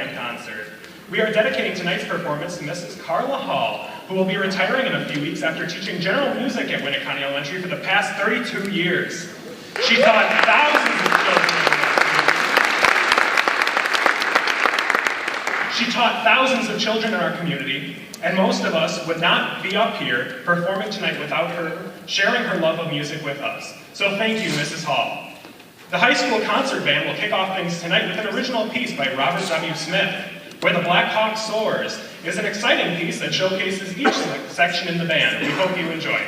band concert. We are dedicating tonight's performance to Mrs. Carla Hall, who will be retiring in a few weeks after teaching general music at Winneconne Elementary for the past 32 years. She taught thousands of children. She taught thousands of children in our community, and most of us would not be up here performing tonight without her sharing her love of music with us. So thank you, Mrs. Hall. The high school concert band will kick off things tonight with an original piece by Robert W. Smith, Where the Black Hawk Soars. Is an exciting piece that showcases each section in the band. We hope you enjoy.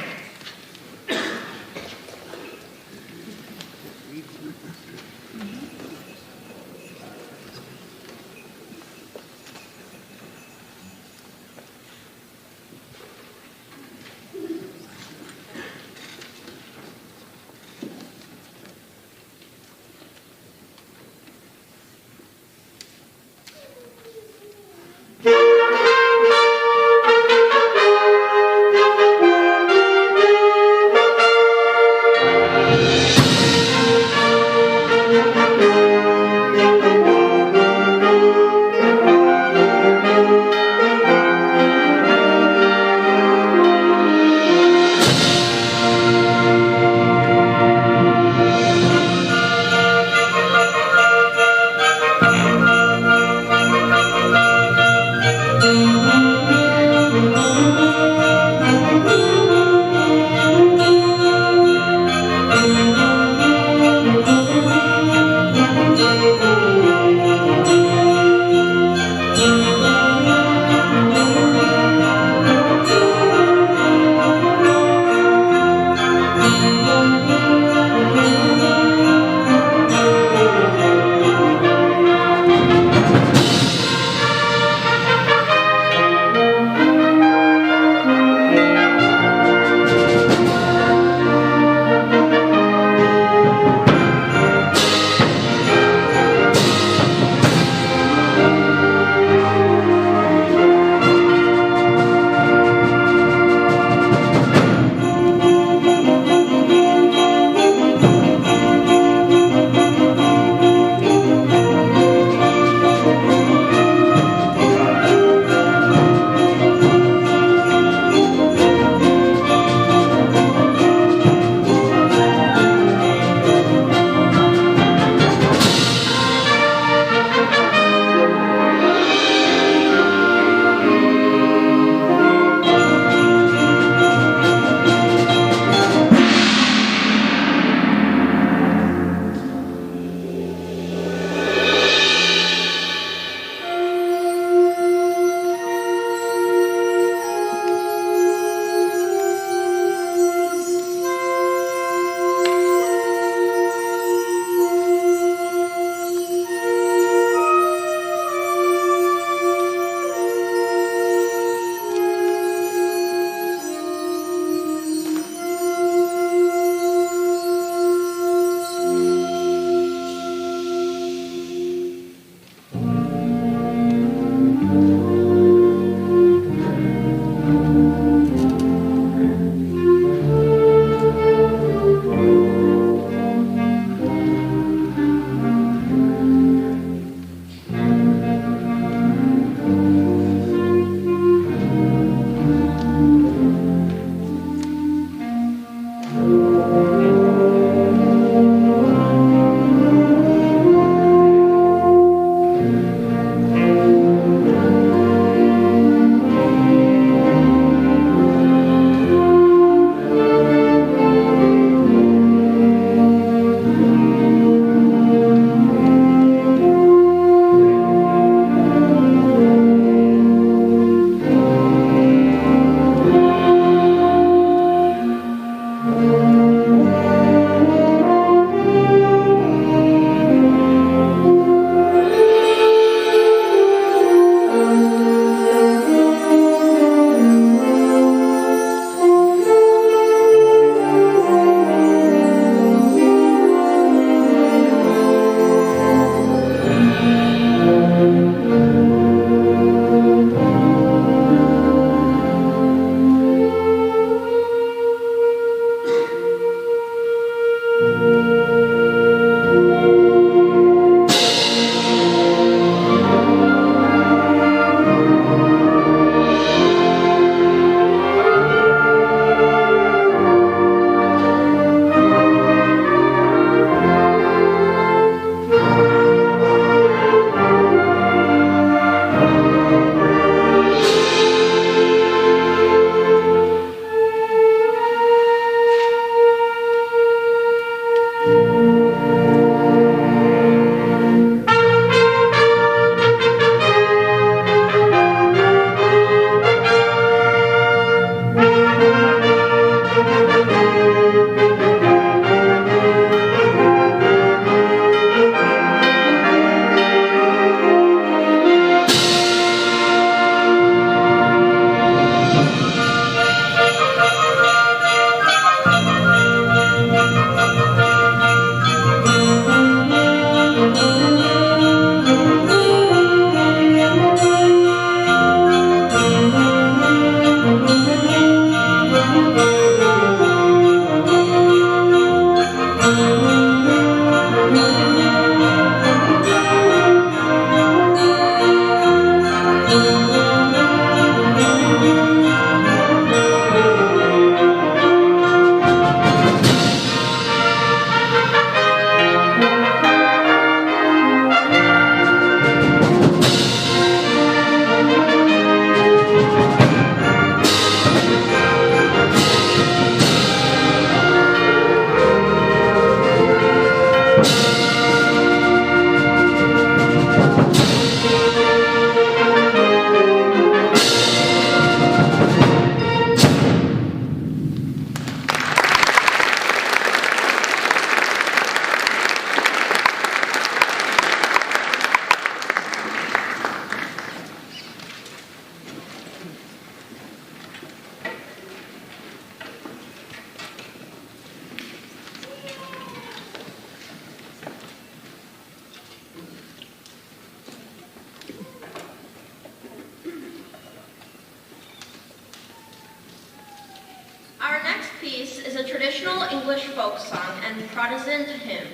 traditional English folk song and Protestant hymn,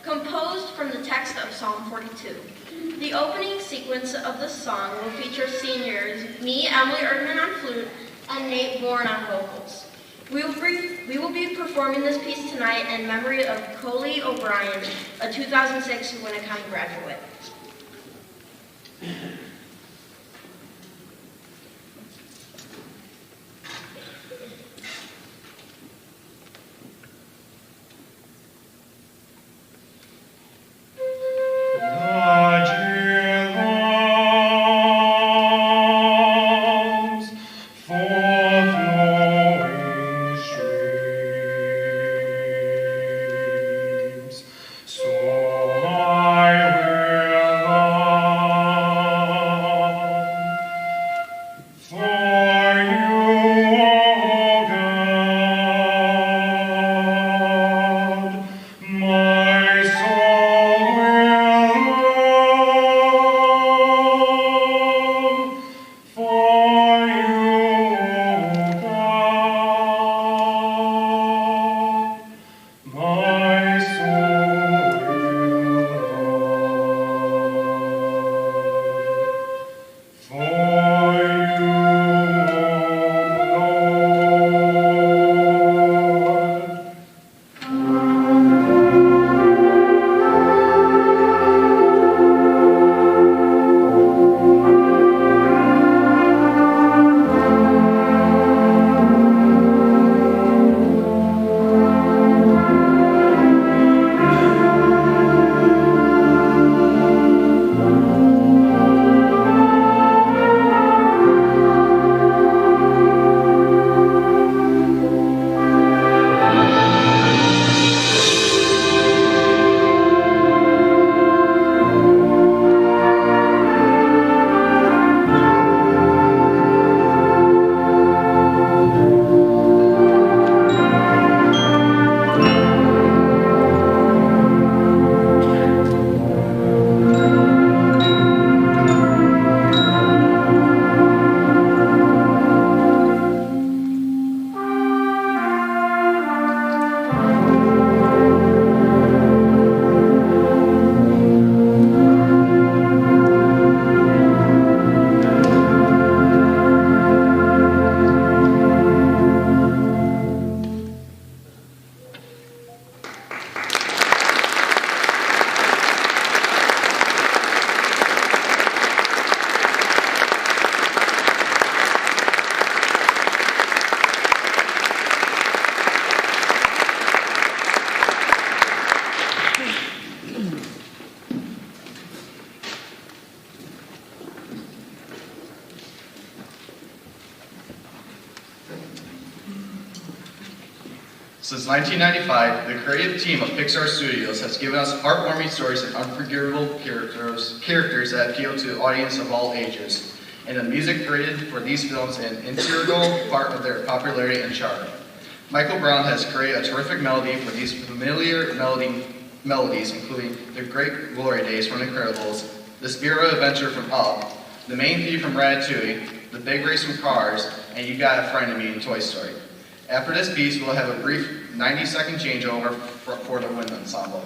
composed from the text of Psalm 42. The opening sequence of the song will feature seniors, me, Emily Erdman on flute, and Nate Bourne on vocals. We will be performing this piece tonight in memory of Coley O'Brien, a 2006 Winneconne graduate. Since 1995, the creative team of Pixar Studios has given us heartwarming stories and unforgettable characters that appeal to an audience of all ages, and the music created for these films is an integral part of their popularity and charm. Michael Brown has created a terrific melody for these familiar melodies, including The Great Glory Days from Incredibles, The Spirit of Adventure from Up, the main theme from Ratatouille, The Big Race from Cars, and You Got a Friend in Me in Toy Story. After this piece, we'll have a brief 90-second changeover for the wind ensemble.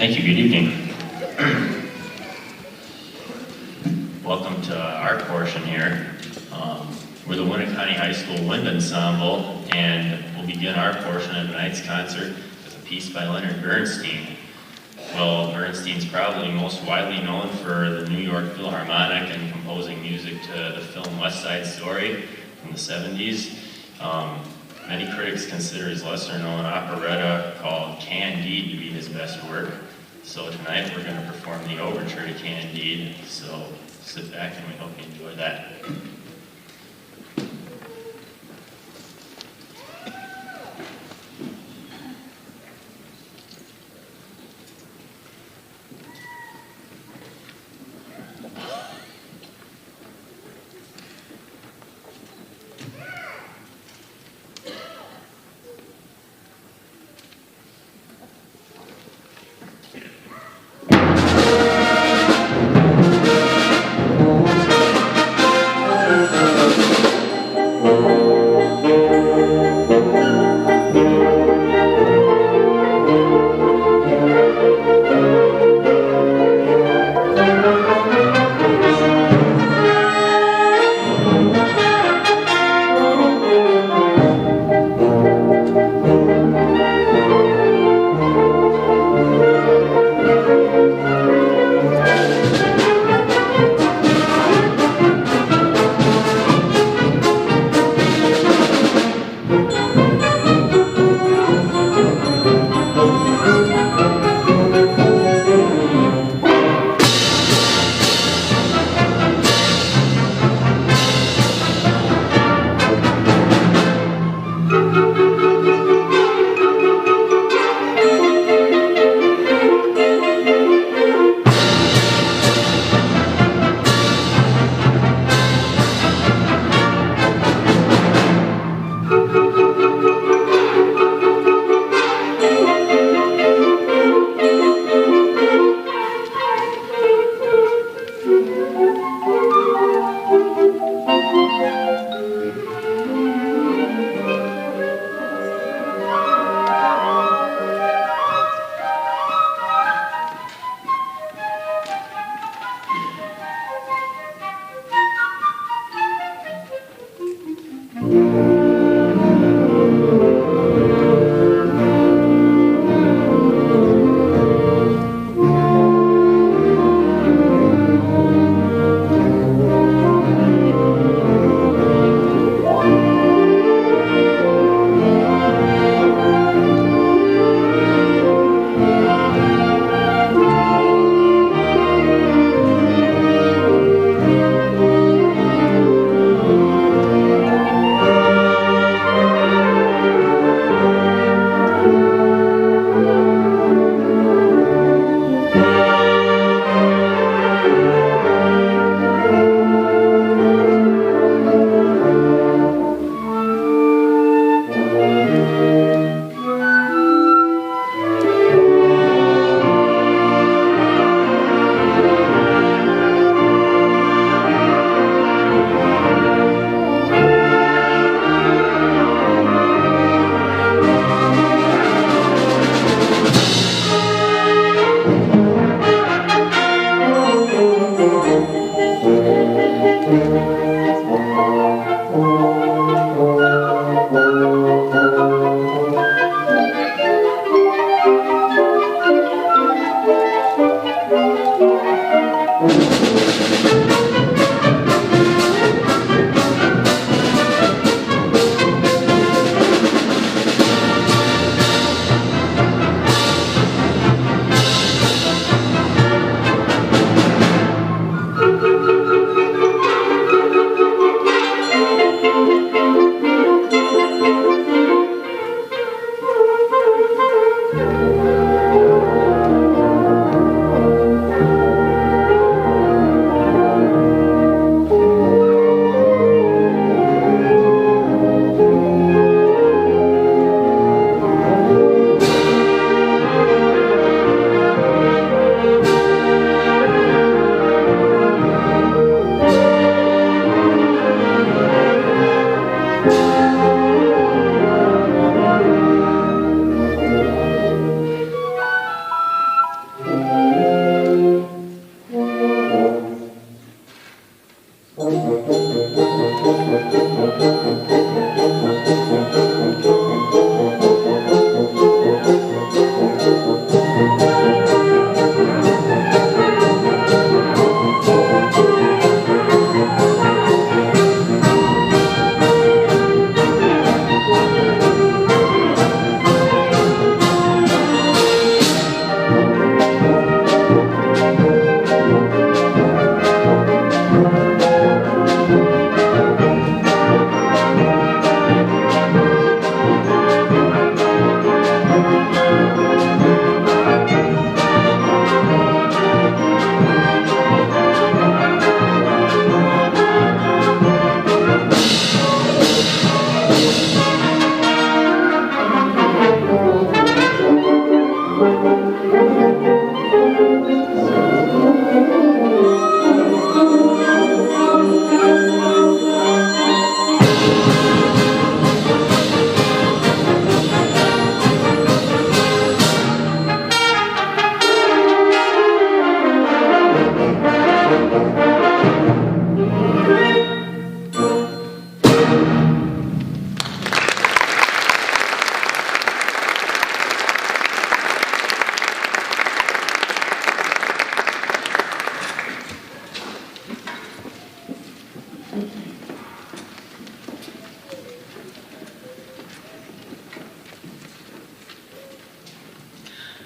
Thank you, good evening. Welcome to our portion here. We're the Winneconne High School Wind Ensemble, and we'll begin our portion of tonight's concert with a piece by Leonard Bernstein. Well, Bernstein's probably most widely known for the New York Philharmonic and composing music to the film West Side Story from the 70s. Many critics consider his lesser-known operetta called Candide to be his best work. So tonight we're going to perform the overture to Candide, so sit back and we hope you enjoy that.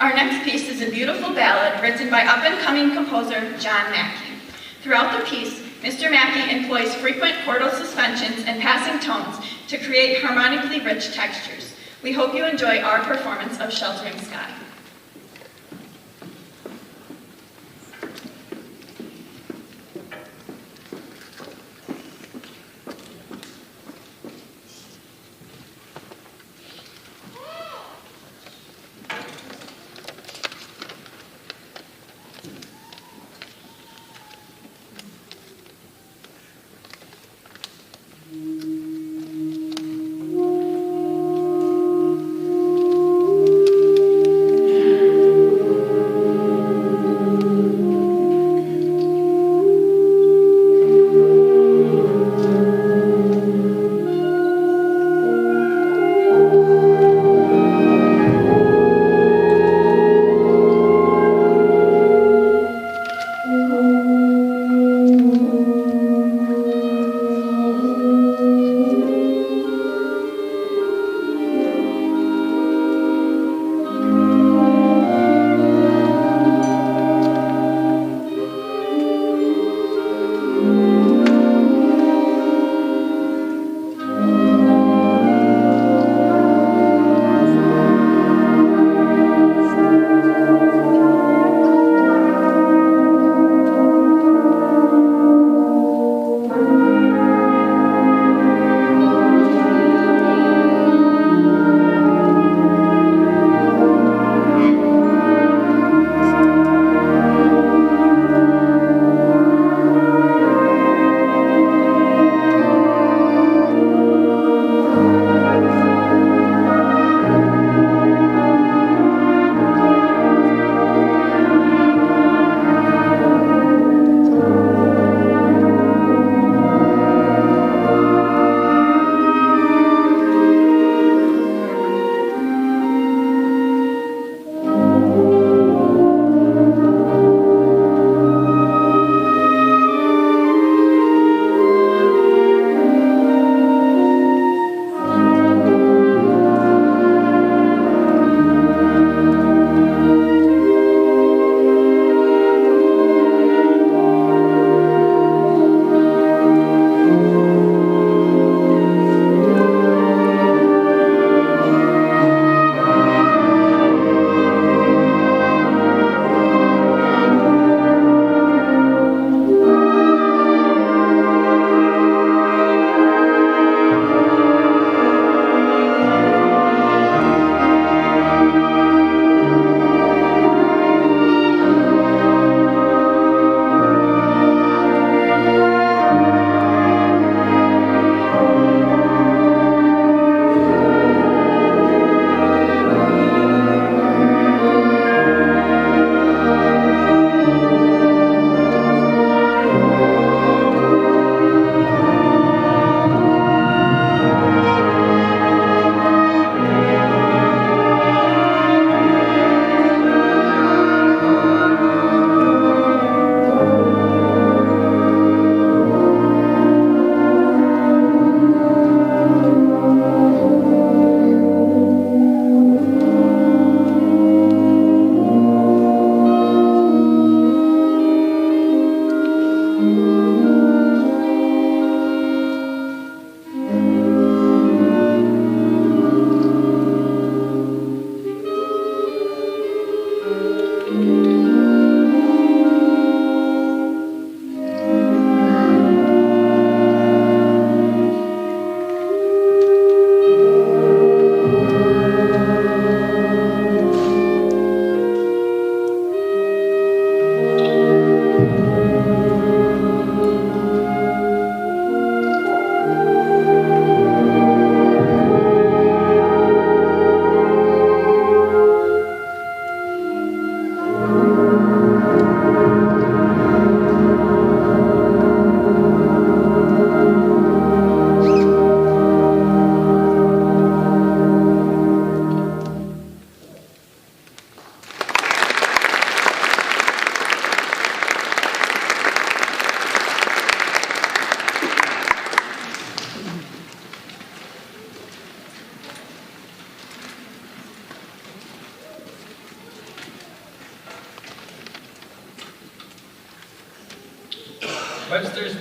Our next piece is a beautiful ballad written by up-and-coming composer John Mackey. Throughout the piece, Mr. Mackey employs frequent chordal suspensions and passing tones to create harmonically rich textures. We hope you enjoy our performance of Sheltering Sky.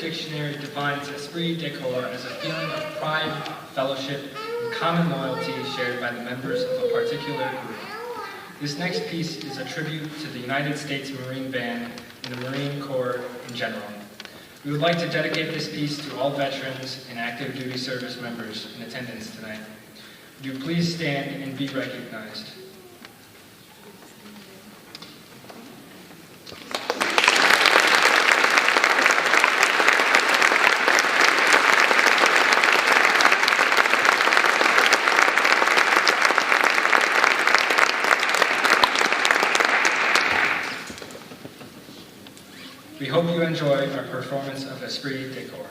Dictionary defines esprit de corps as a feeling of pride, fellowship, and common loyalty shared by the members of a particular group. This next piece is a tribute to the United States Marine Band and the Marine Corps in general. We would like to dedicate this piece to all veterans and active duty service members in attendance tonight. Would you please stand and be recognized? We hope you enjoy our performance of Esprit de Corps.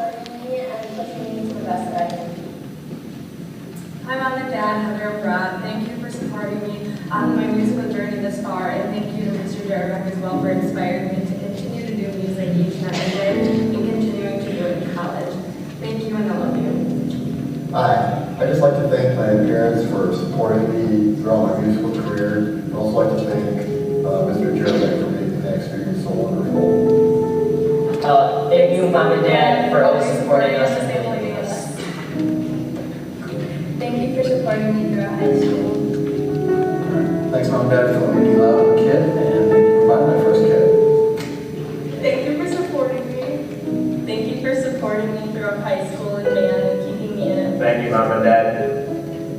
supporting me and pushing me to the best that I can be. Hi, Mom and Dad, Heather and Brad. Thank you for supporting me on my musical journey this far, and thank you to Mr. Jarek as well for inspiring me to continue to do music each and every day and continuing to do it in college. Thank you, and I love you. Hi, I'd just like to thank my parents for supporting me throughout my musical career. I'd also like to thank Mr. Jarek for making that experience so wonderful. Thank you, Mom and Dad, for always supporting us and believing in us. Thank you for supporting me throughout high school. Thanks, Mom and Dad, for letting me be loud as a kid, and thank you for buying my first kid. Thank you for supporting me. Thank you for supporting me throughout high school and band and keeping me in it. Thank you, Mom and Dad.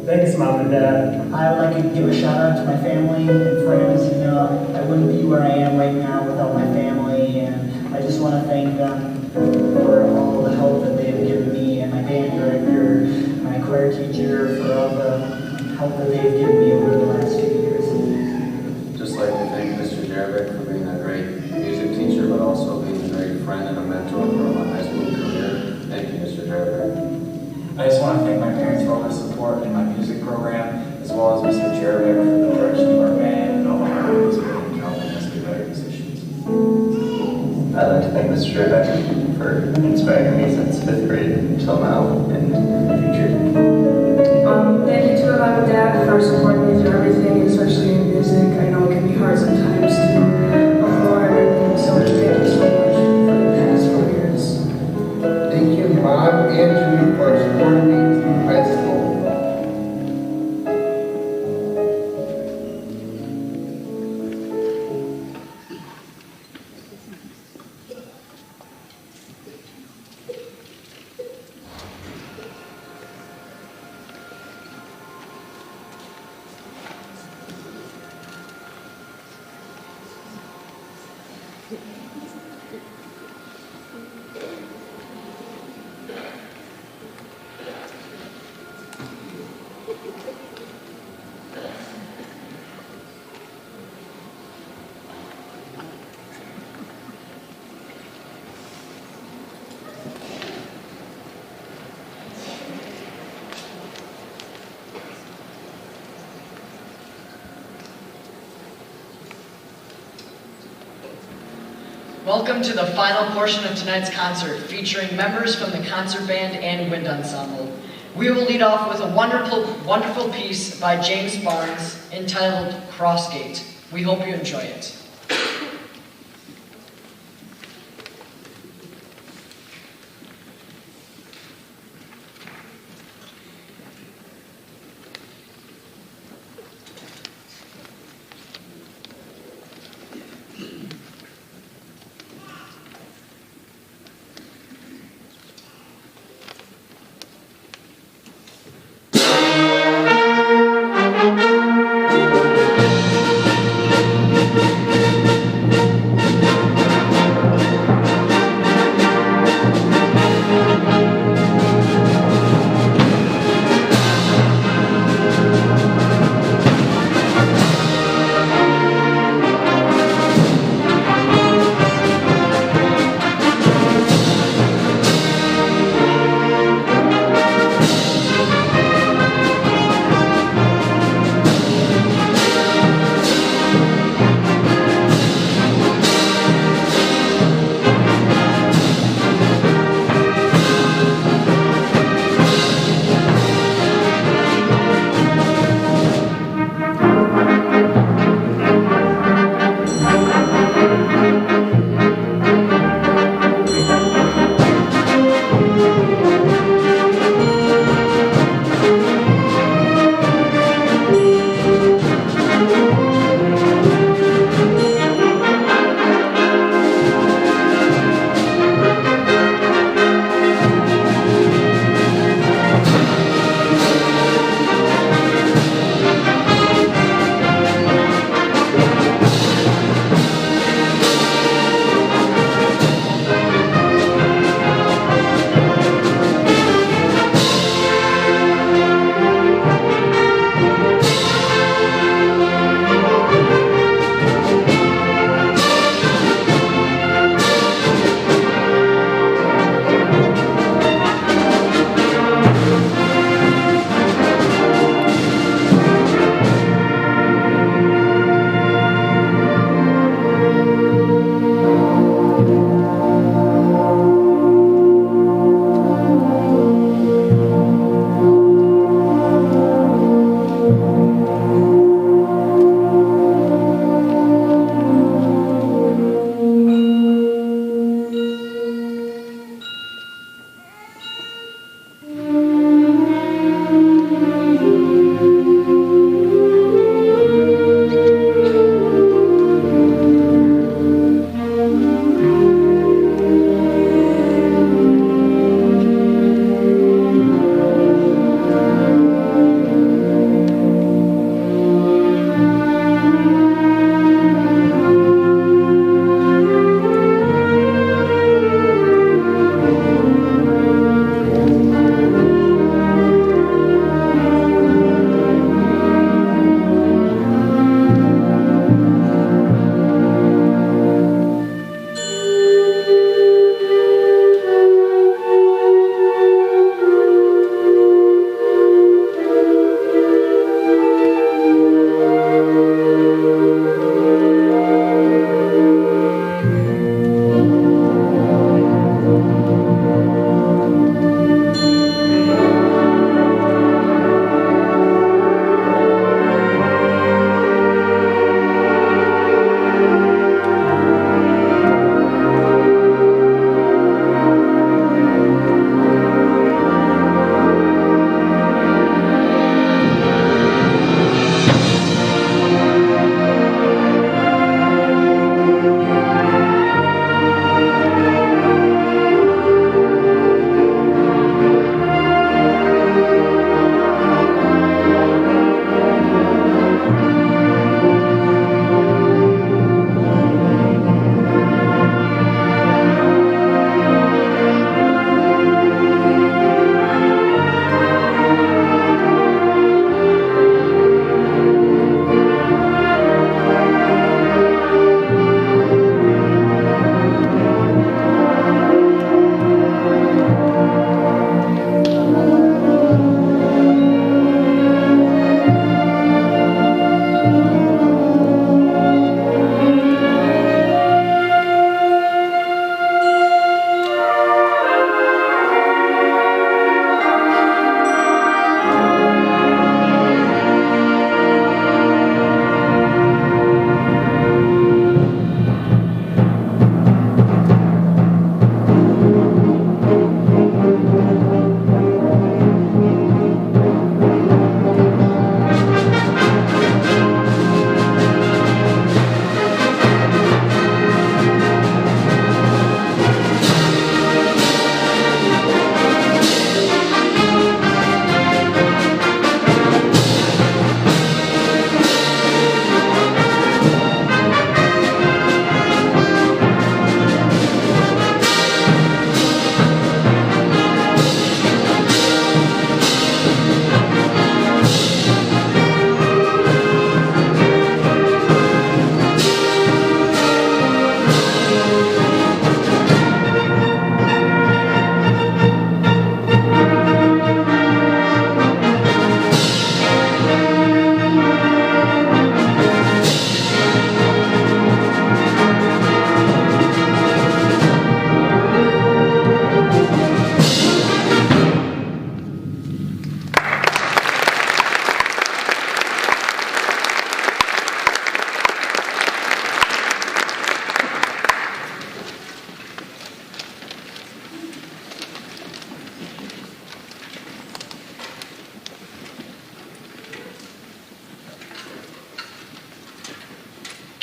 Thanks, Mom and Dad. I would like to give a shout out to my family and friends. You know, I wouldn't be where I am right now without my family, and I just want to thank them for all the help that they have given me, and my band director, my choir teacher, for all the help that they have given me over the last few years. Just like to thank Mr. Jarek for being a great music teacher, but also being a great friend and a mentor throughout my high school career. Thank you, Mr. Jarek. I just want to thank my parents for all their support in my music program, as well as Mr. Jarek for the direction of our band and all the hard work he's put in helping us be better musicians. I'd like to thank Mr. Jarek for inspiring me since 5th grade until now and in the future. Thank you to my mom and dad for supporting me through everything, especially in music. I know it can be hard sometimes to afford everything, so thank you so much for the past 4 years. Thank you, Mom and Jimmy, for supporting me through high school. Welcome to the final portion of tonight's concert, featuring members from the concert band and wind ensemble. We will lead off with a wonderful piece by James Barnes entitled Crossgate. We hope you enjoy it.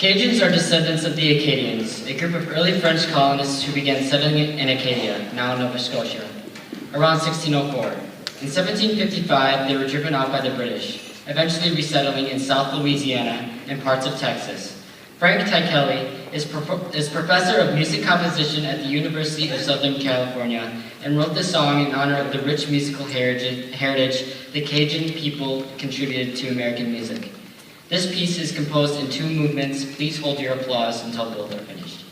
Cajuns are descendants of the Acadians, a group of early French colonists who began settling in Acadia, now Nova Scotia, around 1604. In 1755, they were driven out by the British, eventually resettling in South Louisiana and parts of Texas. Frank Tykelly is professor of music composition at the University of Southern California and wrote the song in honor of the rich musical heritage the Cajun people contributed to American music. This piece is composed in 2 movements. Please hold your applause until both are finished.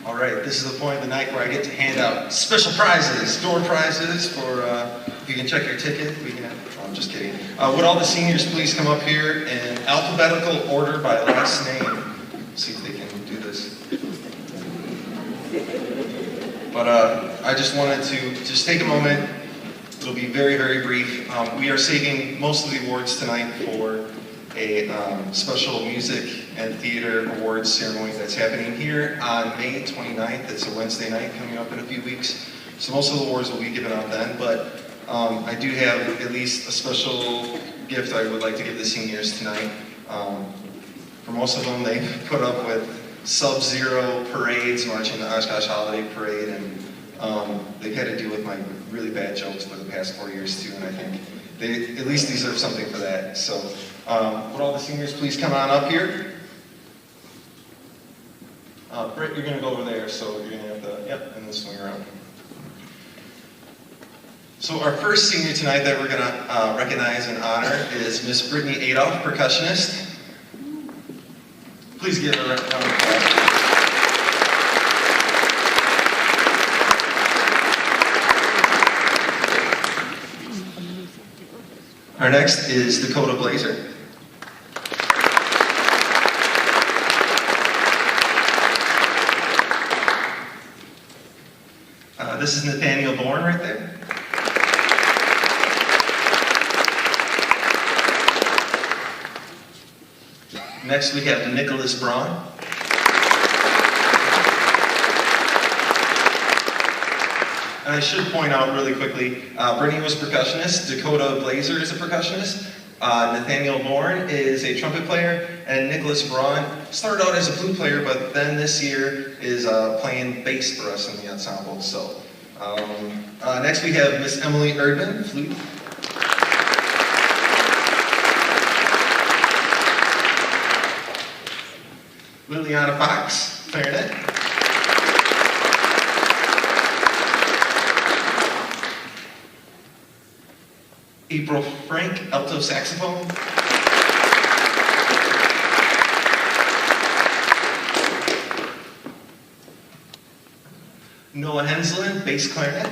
All right, this is the point of the night where I get to hand out special prizes, door prizes for, if you can check your ticket, we can have, I'm just kidding. Would all the seniors please come up here in alphabetical order by last name? See if they can do this. But I just wanted to just take a moment. It'll be very, very brief. We are saving most of the awards tonight for a special music and theater awards ceremony that's happening here on May 29th. It's a Wednesday night coming up in a few weeks. So most of the awards will be given out then, but I do have at least a special gift I would like to give the seniors tonight. For most of them, they put up with sub-zero parades, marching the Oshkosh Holiday Parade, and they've had to deal with my really bad jokes for the past 4 years too, and I think they at least deserve something for that. So would all the seniors please come on up here? Britt, you're going to go over there, so you're going to have to, yep, and then swing around. So our first senior tonight that we're going to recognize and honor is Miss Brittany Adolph, percussionist. Please give her a round of applause. Our next is Dakota Blazer. This is Nathaniel Bourne right there. Next we have Nicholas Braun. And I should point out really quickly, Brittany was a percussionist, Dakota Blazer is a percussionist, Nathaniel Bourne is a trumpet player, and Nicholas Braun started out as a flute player, but then this year is playing bass for us in the ensemble. So next we have Miss Emily Erdman, flute. Liliana Fox, clarinet. April Frank, alto saxophone. Noah Henslin, bass clarinet.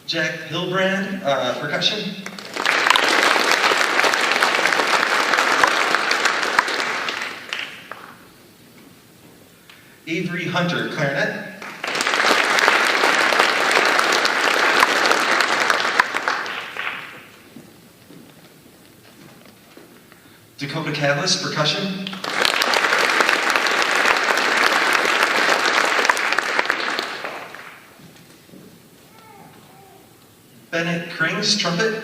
Jack Hilbrand, percussion. Avery Hunter, clarinet. Dakota Catalyst, percussion. Bennett Krings, trumpet.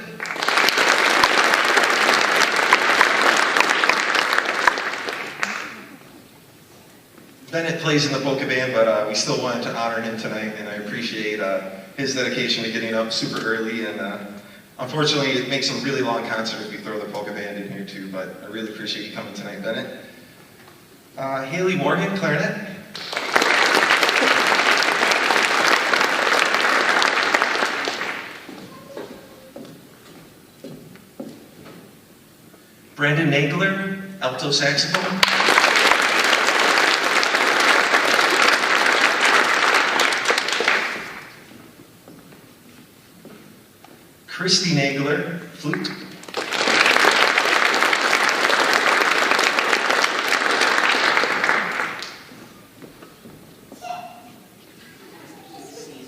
Bennett plays in the polka band, but we still wanted to honor him tonight, and I appreciate his dedication to getting up super early. And unfortunately, it makes a really long concert if we throw the polka band in here too, but I really appreciate you coming tonight, Bennett. Haley Morgan, clarinet. Brandon Nagler, alto saxophone. Christy Nagler, flute.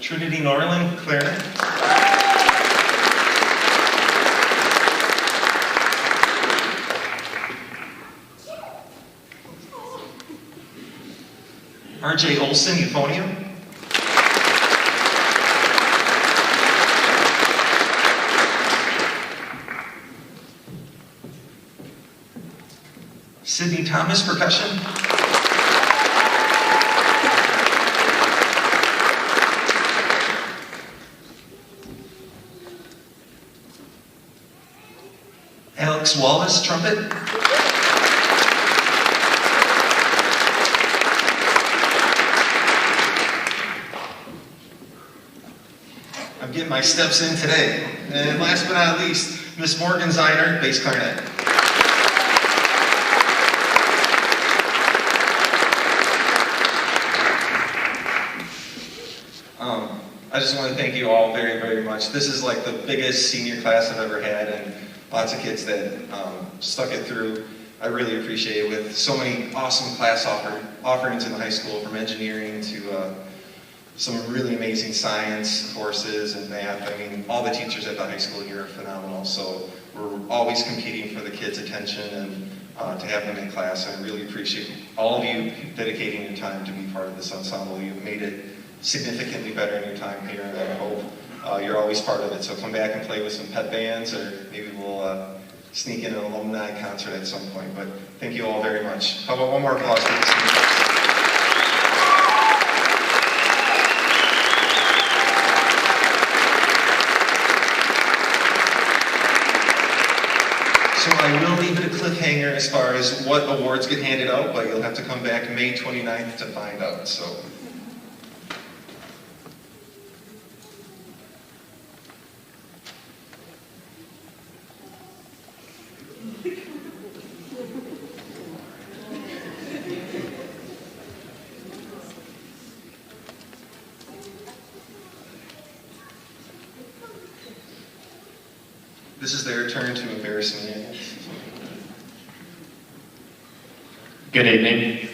Trinity Norland, clarinet. RJ Olson, euphonium. Sydney Thomas, percussion. Alex Wallace, trumpet. I'm getting my steps in today. And last but not least, Miss Morgan Ziner, bass clarinet. I just want to thank you all very, very much. This is like the biggest senior class I've ever had, and lots of kids that stuck it through. I really appreciate it, with so many awesome class offerings in the high school, from engineering to some really amazing science courses and math. I mean, all the teachers at the high school here are phenomenal, so we're always competing for the kids' attention and to have them in class. I really appreciate all of you dedicating your time to be part of this ensemble. You've made it significantly better in your time here, and I hope you're always part of it. So come back and play with some pet bands, or maybe we'll sneak in an alumni concert at some point. But thank you all very much. How about one more applause for the seniors? So I will leave it a cliffhanger as far as what awards get handed out, but you'll have to come back May 29th to find out. So. This is their turn to embarrass me, I guess. Good evening.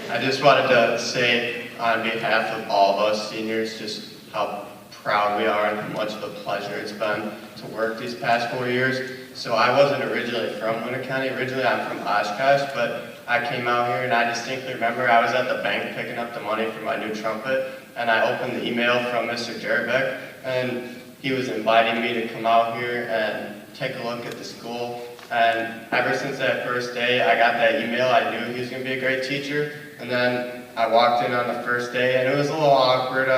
I just wanted to say on behalf of all of us seniors just how proud we are and how much of a pleasure it's been to work these past 4 years. So I wasn't originally from Winneconne. Originally I'm from Oshkosh, but I came out here and I distinctly remember I was at the bank picking up the money for my new trumpet, and I opened the email from Mr. Jarabek, and he was inviting me to come out here and take a look at the school. And ever since that first day I got that email, I knew he was going to be a great teacher. And then I walked in on the first day and it was a little awkward,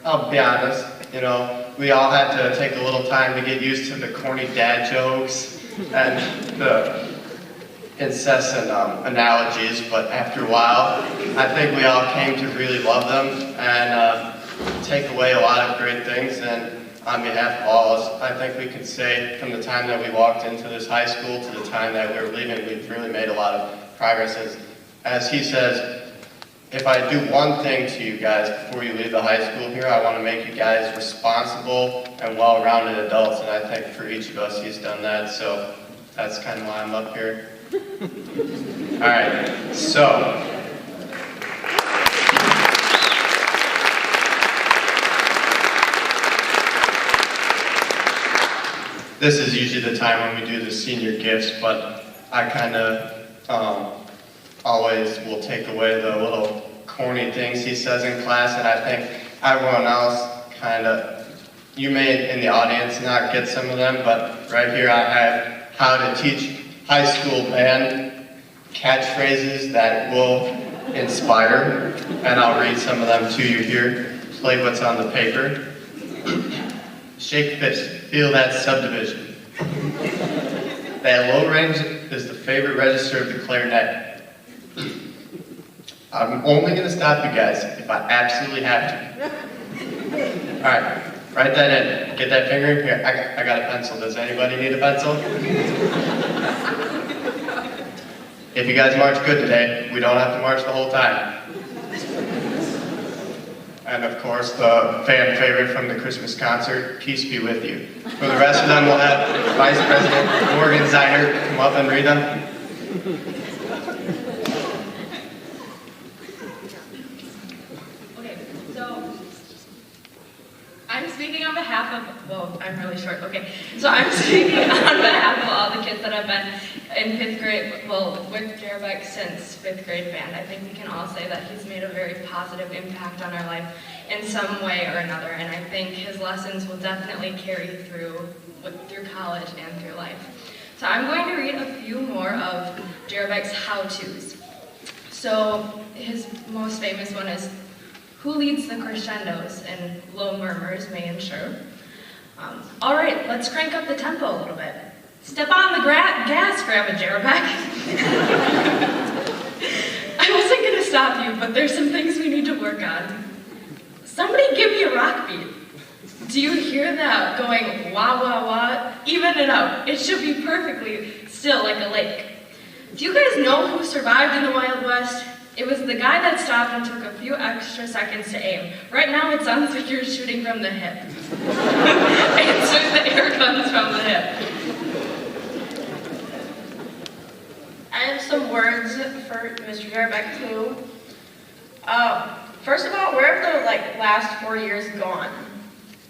I'll be honest. You know, we all had to take a little time to get used to the corny dad jokes and the incessant analogies, but after a while, I think we all came to really love them and take away a lot of great things. And on behalf of all of us, I think we could say from the time that we walked into this high school to the time that we were leaving, we've really made a lot of progress. As he says, if I do one thing to you guys before you leave the high school here, I want to make you guys responsible and well-rounded adults, and I think for each of us he's done that, so that's kind of why I'm up here. All right, so this is usually the time when we do the senior gifts, but I kind of always will take away the little corny things he says in class, and I think everyone else kind of, you may in the audience not get some of them, but right here I have how to teach high school band catchphrases that will inspire, and I'll read some of them to you here. Play what's on the paper. Shake fist, feel that subdivision. That low range is the favorite register of the clarinet. I'm only going to stop you guys if I absolutely have to. All right, write that in. Get that finger in here. I got a pencil. Does anybody need a pencil? If you guys march good today, we don't have to march the whole time. And of course, the fan favorite from the Christmas concert, Peace Be With You. For the rest of them, we'll have Vice President Morgan Ziner come up and read them. Okay, so I'm speaking on behalf of, well, I'm really short, okay. So I'm speaking on behalf of all the kids that have been in 5th grade, well, with Jerebeck since 5th grade band. I think we can all say that he's made a very positive impact on our life in some way or another, and I think his lessons will definitely carry through college and through life. So I'm going to read a few more of Jerebeck's how-tos. So his most famous one is, who leads the crescendos and low murmurs may ensure. All right, let's crank up the tempo a little bit. Step on the gas, Grandma Jerebeck. I wasn't gonna stop you, but there's some things we need to work on. Somebody give me a rock beat. Do you hear that going wah, wah, wah? Even it out. It should be perfectly still like a lake. Do you guys know who survived in the Wild West? It was the guy that stopped and took a few extra seconds to aim. Right now it sounds like you're shooting from the hip. Answer, the air comes from the hip. I have some words for Mr. Jerebeck too. First of all, where have the last 4 years gone?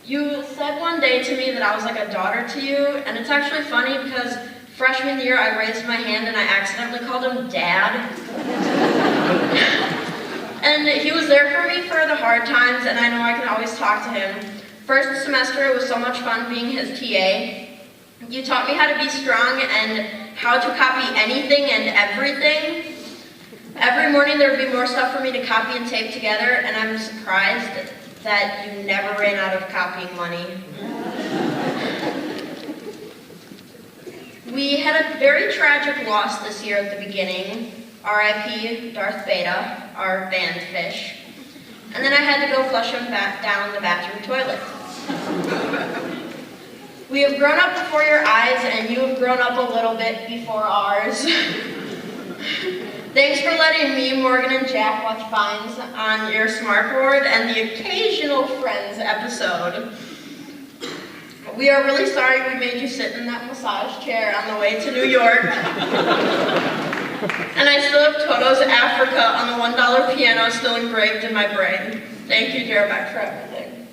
You said one day to me that I was like a daughter to you, and it's actually funny because freshman year I raised my hand and I accidentally called him Dad. And he was there for me for the hard times, and I know I can always talk to him. First semester it was so much fun being his TA. You taught me how to be strong and how to copy anything and everything. Every morning there would be more stuff for me to copy and tape together, and I'm surprised that you never ran out of copying money. We had a very tragic loss this year at the beginning. R.I.P. Darth Beta, our band fish. And then I had to go flush him back down the bathroom toilet. We have grown up before your eyes, and you have grown up a little bit before ours. Thanks for letting me, Morgan, and Jack watch Vines on your smartboard and the occasional Friends episode. We are really sorry we made you sit in that massage chair on the way to New York. And I still have Toto's Africa on the $1 piano still engraved in my brain. Thank you, Jerebeck, for everything.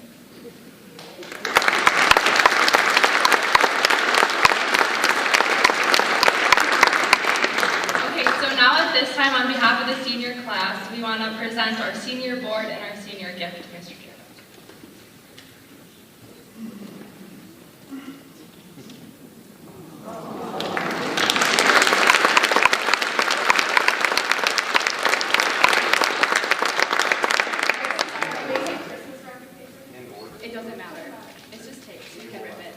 Now at this time, on behalf of the senior class, we want to present our senior board and our senior gift to Mr. Jerebeck. It doesn't matter. It's just tape, so you can rip it.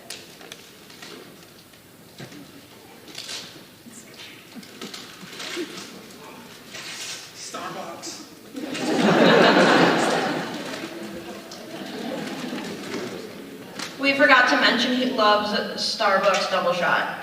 Starbucks. We forgot to mention he loves Starbucks double shot.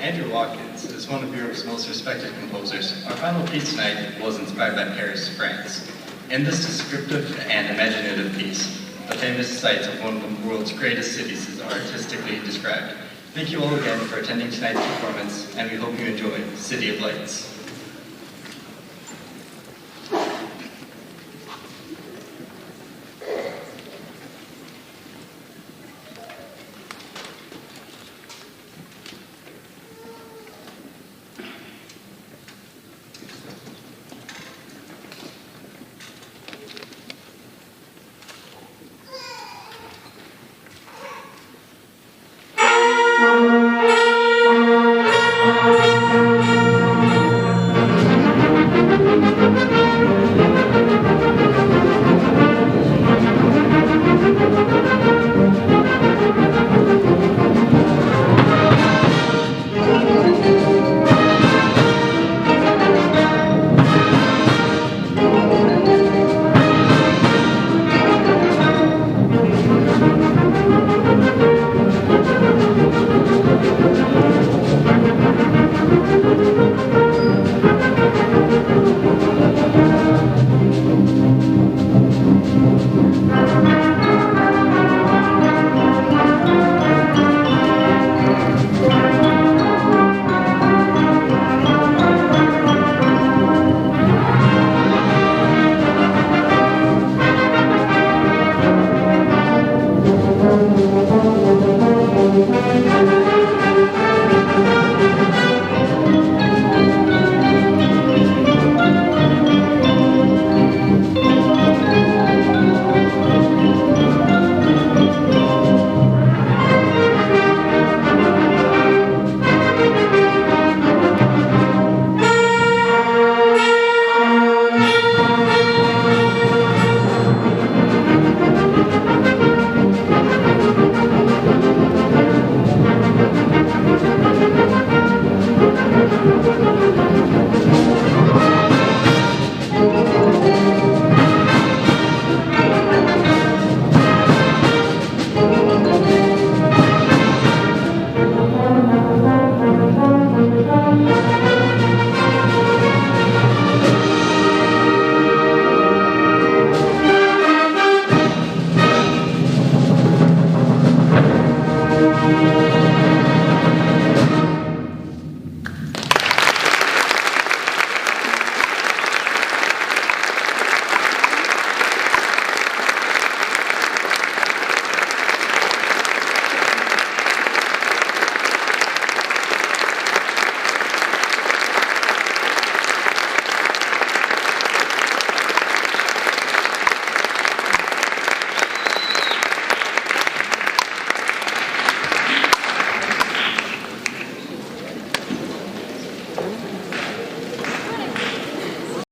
Andrew Watkins is one of Europe's most respected composers. Our final piece tonight was inspired by Paris, France. In this descriptive and imaginative piece, the famous sights of one of the world's greatest cities is artistically described. Thank you all again for attending tonight's performance, and we hope you enjoy City of Lights.